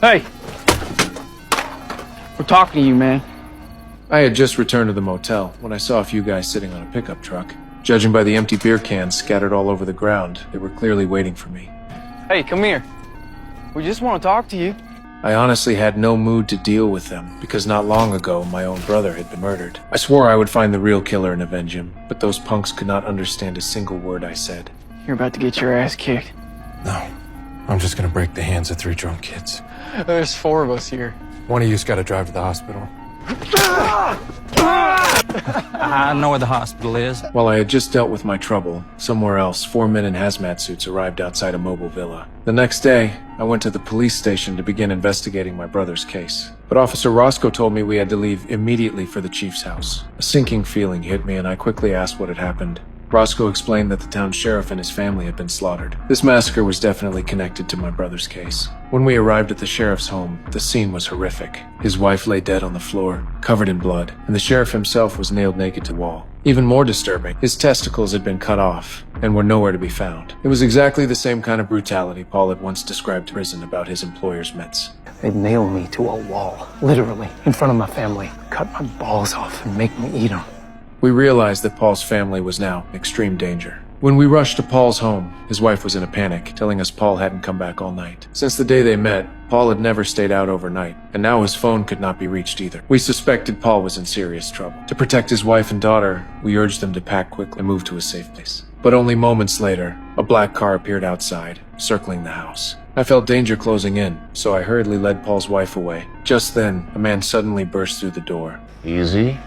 Hey! We're talking to you, man. I had just returned to the motel when I saw a few guys sitting on a pickup truck. Judging by the empty beer cans scattered all over the ground, they were clearly waiting for me. Hey, come here. We just want to talk to you. I honestly had no mood to deal with them, because not long ago, my own brother had been murdered. I swore I would find the real killer and avenge him, but those punks could not understand a single word I said. You're about to get your ass kicked. No. I'm just gonna break the hands of 3 drunk kids. There's 4 of us here. One of you's gotta drive to the hospital. I know where the hospital is. While I had just dealt with my trouble, somewhere else, 4 men in hazmat suits arrived outside a mobile villa. The next day, I went to the police station to begin investigating my brother's case. But Officer Roscoe told me we had to leave immediately for the chief's house. A sinking feeling hit me and I quickly asked what had happened. Roscoe explained that the town sheriff and his family had been slaughtered. This massacre was definitely connected to my brother's case. When we arrived at the sheriff's home, the scene was horrific. His wife lay dead on the floor, covered in blood, and the sheriff himself was nailed naked to the wall. Even more disturbing, his testicles had been cut off and were nowhere to be found. It was exactly the same kind of brutality Paul had once described to prison about his employer's meds. They'd nail me to a wall, literally, in front of my family. Cut my balls off and make me eat them. We realized that Paul's family was now in extreme danger. When we rushed to Paul's home, his wife was in a panic, telling us Paul hadn't come back all night. Since the day they met, Paul had never stayed out overnight, and now his phone could not be reached either. We suspected Paul was in serious trouble. To protect his wife and daughter, we urged them to pack quickly and move to a safe place. But only moments later, a black car appeared outside, circling the house. I felt danger closing in, so I hurriedly led Paul's wife away. Just then, a man suddenly burst through the door. Easy.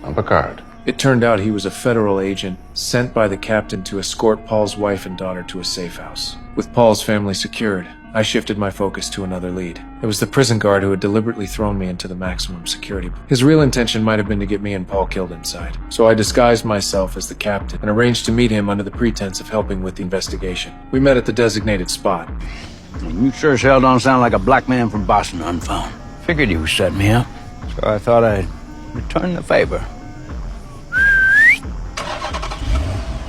I'm Picard. It turned out he was a federal agent sent by the captain to escort Paul's wife and daughter to a safe house. With Paul's family secured, I shifted my focus to another lead. It was the prison guard who had deliberately thrown me into the maximum security. His real intention might have been to get me and Paul killed inside. So I disguised myself as the captain and arranged to meet him under the pretense of helping with the investigation. We met at the designated spot. You sure as hell don't sound like a black man from Boston unfound. Figured you set me up, so I thought I'd return the favor.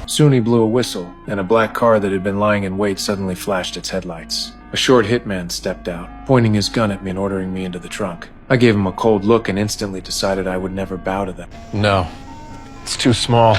Soon he blew a whistle, and a black car that had been lying in wait suddenly flashed its headlights. A short hitman stepped out, pointing his gun at me and ordering me into the trunk. I gave him a cold look and instantly decided I would never bow to them. No. It's too small.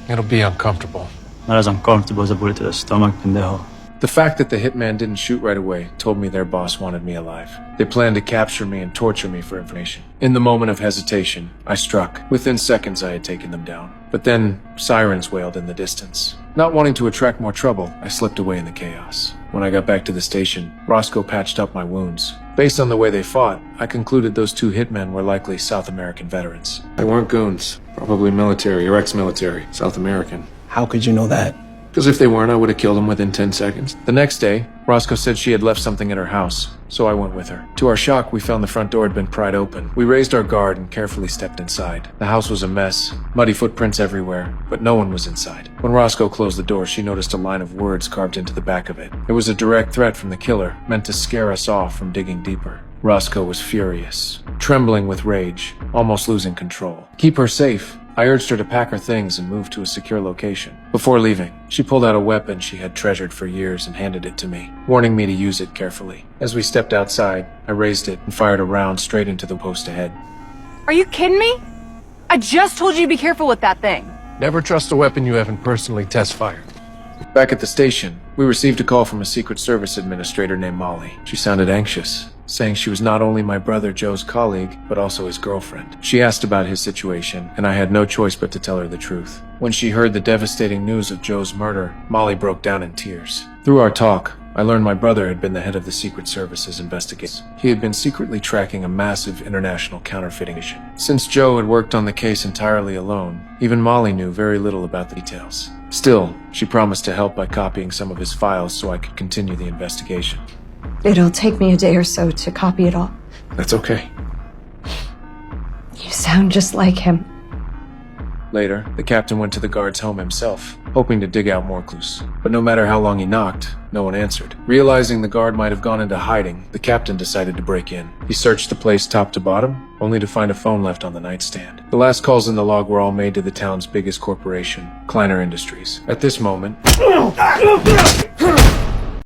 It'll be uncomfortable. Not as uncomfortable as a bullet to the stomach, pendejo. The fact that the hitman didn't shoot right away told me their boss wanted me alive. They planned to capture me and torture me for information. In the moment of hesitation, I struck. Within seconds, I had taken them down. But then, sirens wailed in the distance. Not wanting to attract more trouble, I slipped away in the chaos. When I got back to the station, Roscoe patched up my wounds. Based on the way they fought, I concluded those 2 hitmen were likely South American veterans. They weren't goons. Probably military or ex-military. South American. How could you know that? Because if they weren't, I would have killed them within 10 seconds. The next day, Roscoe said she had left something at her house, so I went with her. To our shock, we found the front door had been pried open. We raised our guard and carefully stepped inside. The house was a mess, muddy footprints everywhere, but no one was inside. When Roscoe closed the door, she noticed a line of words carved into the back of it. It was a direct threat from the killer, meant to scare us off from digging deeper. Roscoe was furious, trembling with rage, almost losing control. Keep her safe. I urged her to pack her things and move to a secure location. Before leaving, she pulled out a weapon she had treasured for years and handed it to me, warning me to use it carefully. As we stepped outside, I raised it and fired a round straight into the post ahead. Are you kidding me? I just told you to be careful with that thing. Never trust a weapon you haven't personally test-fired. Back at the station, we received a call from a Secret Service administrator named Molly. She sounded anxious, saying she was not only my brother Joe's colleague, but also his girlfriend. She asked about his situation, and I had no choice but to tell her the truth. When she heard the devastating news of Joe's murder, Molly broke down in tears. Through our talk, I learned my brother had been the head of the Secret Service's investigation. He had been secretly tracking a massive international counterfeiting mission. Since Joe had worked on the case entirely alone, even Molly knew very little about the details. Still, she promised to help by copying some of his files so I could continue the investigation. It'll take me a day or so to copy it all. That's okay. You sound just like him. Later, the captain went to the guard's home himself, hoping to dig out more clues. But no matter how long he knocked, no one answered. Realizing the guard might have gone into hiding, the captain decided to break in. He searched the place top to bottom, only to find a phone left on the nightstand. The last calls in the log were all made to the town's biggest corporation, Kleiner Industries. At this moment...